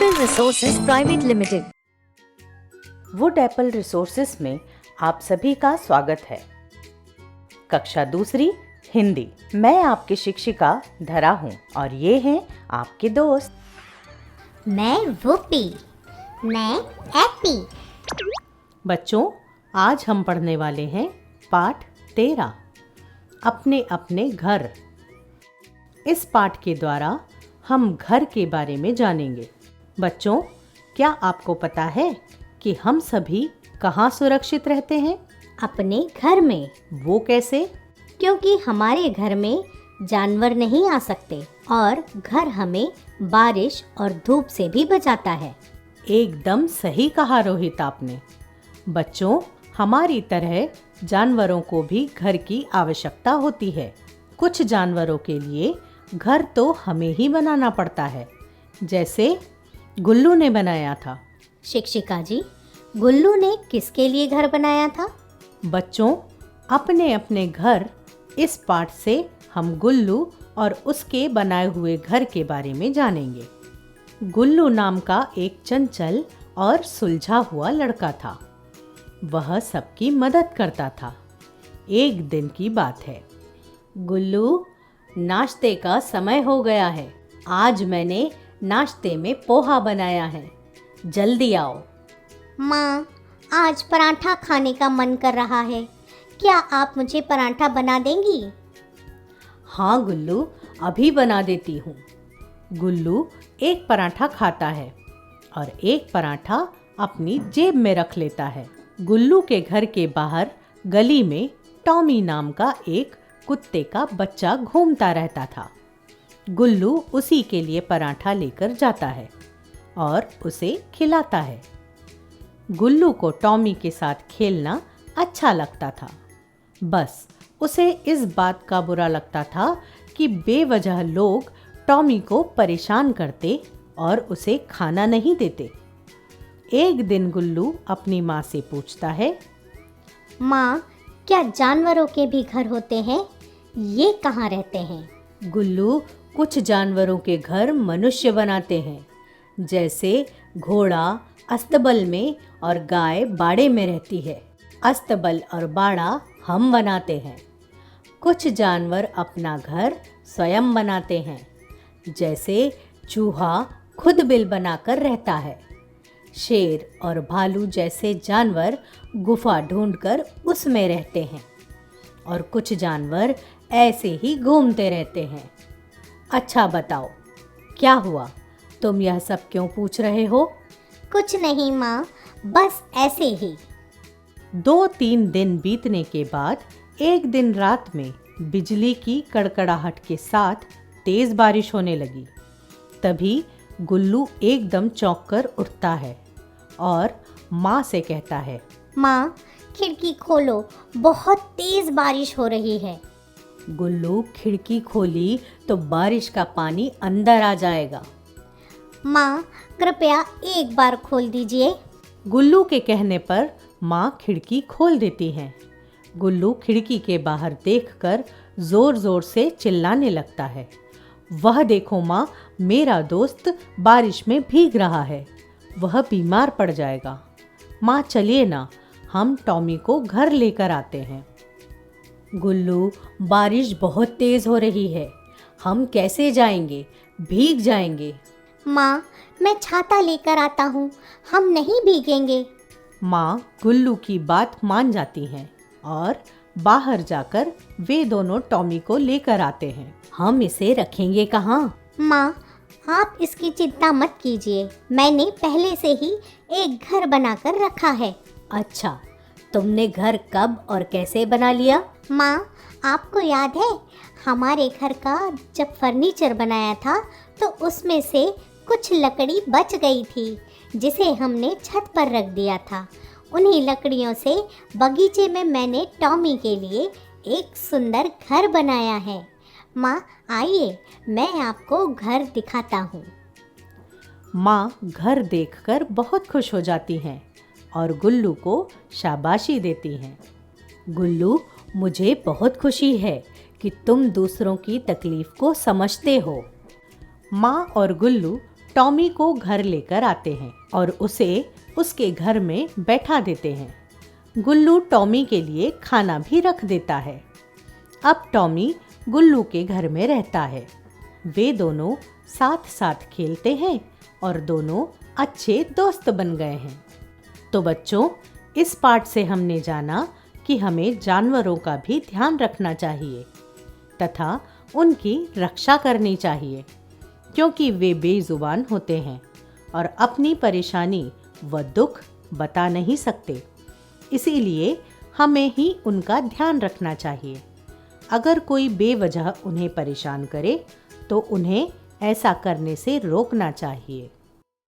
Apple resources private limited. Wood apple resources में आप सभी का स्वागत है। कक्षा दूसरी हिंदी। मैं आपकी शिक्षिका धरा हूँ और ये हैं आपके दोस्त। मैं वुप्पी। मैं एप्पी। बच्चों, आज हम पढ़ने वाले हैं पाठ 13, अपने अपने घर। इस पाठ के द्वारा हम घर के बारे में जानेंगे। बच्चों, क्या आपको पता है कि हम सभी कहाँ सुरक्षित रहते हैं? अपने घर में। वो कैसे? क्योंकि हमारे घर में जानवर नहीं आ सकते और घर हमें बारिश और धूप से भी बचाता है। एकदम सही कहा रोहित आपने। बच्चों, हमारी तरह जानवरों को भी घर की आवश्यकता होती है। कुछ जानवरों के लिए घर तो हमें ही बनाना पड़ता है, जैसे गुल्लू ने बनाया था। शिक्षिका जी, गुल्लू ने किसके लिए घर बनाया था? बच्चों, अपने अपने घर इस पाठ से हम गुल्लू और उसके बनाए हुए घर के बारे में जानेंगे। गुल्लू नाम का एक चंचल और सुलझा हुआ लड़का था। वह सबकी मदद करता था। एक दिन की बात है। गुल्लू, नाश्ते का समय हो गया है। आज मैंने नाश्ते में पोहा बनाया है, जल्दी आओ। माँ, आज पराठा खाने का मन कर रहा है। क्या आप मुझे पराठा बना देंगी? हाँ गुल्लू, अभी बना देती हूँ। गुल्लू एक पराठा खाता है और एक पराठा अपनी जेब में रख लेता है। गुल्लू के घर के बाहर गली में टॉमी नाम का एक कुत्ते का बच्चा घूमता रहता था। गुल्लू उसी के लिए पराठा लेकर जाता है और उसे खिलाता है। गुल्लू को टॉमी के साथ खेलना अच्छा लगता था। बस उसे इस बात का बुरा लगता था कि बेवजह लोग टॉमी को परेशान करते और उसे खाना नहीं देते। एक दिन गुल्लू अपनी माँ से पूछता है, माँ, क्या जानवरों के भी घर होते हैं? ये कहाँ रहते हैं? गुल्लू, कुछ जानवरों के घर मनुष्य बनाते हैं, जैसे घोड़ा अस्तबल में और गाय बाड़े में रहती है। अस्तबल और बाड़ा हम बनाते हैं। कुछ जानवर अपना घर स्वयं बनाते हैं, जैसे चूहा खुद बिल बनाकर रहता है। शेर और भालू जैसे जानवर गुफा ढूंढकर उसमें रहते हैं और कुछ जानवर ऐसे ही घूमते रहते हैं। अच्छा बताओ, क्या हुआ? तुम यह सब क्यों पूछ रहे हो? कुछ नहीं माँ, बस ऐसे ही। 2-3 दिन बीतने के बाद एक दिन रात में बिजली की कड़कड़ाहट के साथ तेज बारिश होने लगी। तभी गुल्लू एकदम चौंक कर उठता है और माँ से कहता है, माँ, खिड़की खोलो, बहुत तेज बारिश हो रही है। गुल्लू खिड़की खोली तो बारिश का पानी अंदर आ जाएगा। माँ, कृपया एक बार खोल दीजिए। गुल्लू के कहने पर माँ खिड़की खोल देती हैं। गुल्लू खिड़की के बाहर देखकर जोर जोर से चिल्लाने लगता है, वह देखो माँ, मेरा दोस्त बारिश में भीग रहा है, वह बीमार पड़ जाएगा। माँ चलिए ना, हम टॉमी को घर लेकर आते हैं। गुल्लू, बारिश बहुत तेज हो रही है, हम कैसे जाएंगे? भीग जाएंगे। माँ, मैं छाता लेकर आता हूँ, हम नहीं भीगेंगे। माँ गुल्लू की बात मान जाती हैं और बाहर जाकर वे दोनों टॉमी को लेकर आते हैं। हम इसे रखेंगे कहाँ? माँ, आप इसकी चिंता मत कीजिए, मैंने पहले से ही एक घर बनाकर रखा है। अच्छा, तुमने घर कब और कैसे बना लिया? माँ, आपको याद है हमारे घर का जब फर्नीचर बनाया था तो उसमें से कुछ लकड़ी बच गई थी, जिसे हमने छत पर रख दिया था। उन्हीं लकड़ियों से बगीचे में मैंने टॉमी के लिए एक सुंदर घर बनाया है। माँ, आइए, मैं आपको घर दिखाता हूँ। माँ घर देखकर बहुत खुश हो जाती हैं और गुल्लू को शाबाशी देती हैं। गुल्लू, मुझे बहुत खुशी है कि तुम दूसरों की तकलीफ को समझते हो। माँ और गुल्लू टॉमी को घर लेकर आते हैं और उसे उसके घर में बैठा देते हैं। गुल्लू टॉमी के लिए खाना भी रख देता है। अब टॉमी गुल्लू के घर में रहता है। वे दोनों साथ साथ खेलते हैं और दोनों अच्छे दोस्त बन गए हैं। तो बच्चों, इस पाठ से हमने जाना कि हमें जानवरों का भी ध्यान रखना चाहिए तथा उनकी रक्षा करनी चाहिए, क्योंकि वे बेजुबान होते हैं और अपनी परेशानी व दुख बता नहीं सकते। इसीलिए हमें ही उनका ध्यान रखना चाहिए। अगर कोई बेवजह उन्हें परेशान करे तो उन्हें ऐसा करने से रोकना चाहिए।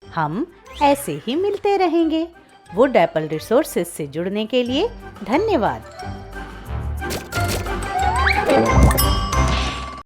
हम ऐसे ही मिलते रहेंगे। वुड एप्पल रिसोर्सेज से जुड़ने के लिए धन्यवाद।